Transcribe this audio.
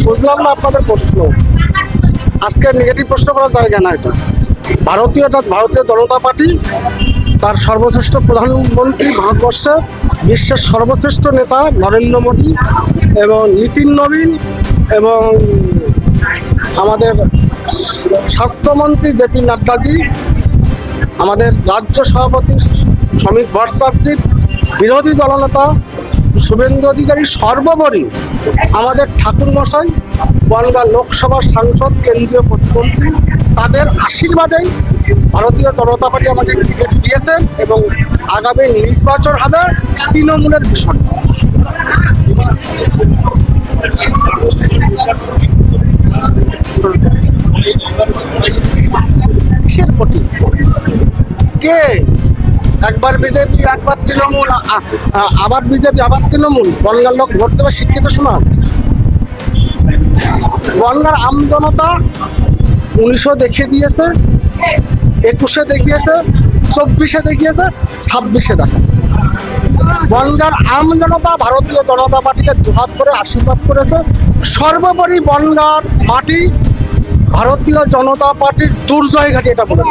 বুঝলাম না আপনাদের প্রশ্ন। আজকে নেগেটিভ প্রশ্ন করার জায়গা না এটা। ভারতীয় জনতা পার্টি তার সর্বশ্রেষ্ঠ প্রধানমন্ত্রী, ভারতবর্ষের বিশ্বের সর্বশ্রেষ্ঠ নেতা নরেন্দ্র মোদী এবং নীতিন নবীন এবং আমাদের স্বাস্থ্যমন্ত্রী জেপি নাড্ডাজি, আমাদের রাজ্য সভাপতি শ্রমিক ভট্টাচার্য, বিরোধী দলনেতা শুভেন্দু অধিকারী, সর্বোপরি আমাদের ঠাকুরমশাই বনগাঁ লোকসভার সাংসদ, কেন্দ্রীয় প্রতিমন্ত্রী, তাদের আশীর্বাদেই ভারতীয় জনতা পার্টি আমাকে টিকিট দিয়েছেন এবং আগামী নির্বাচন হবে তৃণমূলের বিষয়। কিসের প্রতি? কে? একবার বিজেপি, একবার তৃণমূল, আবার বিজেপি, আবার তৃণমূল। বনগাঁর লোক ভোট দেবে শিক্ষিত সমাজ। বনগাঁর আমজনতা 1900 দেখিয়ে দিয়েছে, 21-এ দেখিয়েছে, 24-এ দেখিয়েছে, 26-এ দেখা। বনগাঁর আমজনতা ভারতীয় জনতা পার্টিকে দুহাত করে আশীর্বাদ করেছে। সর্বোপরি বনগাঁর মাটি ভারতীয় জনতা পার্টির দুর্জয় ঘাটি, এটা বলে।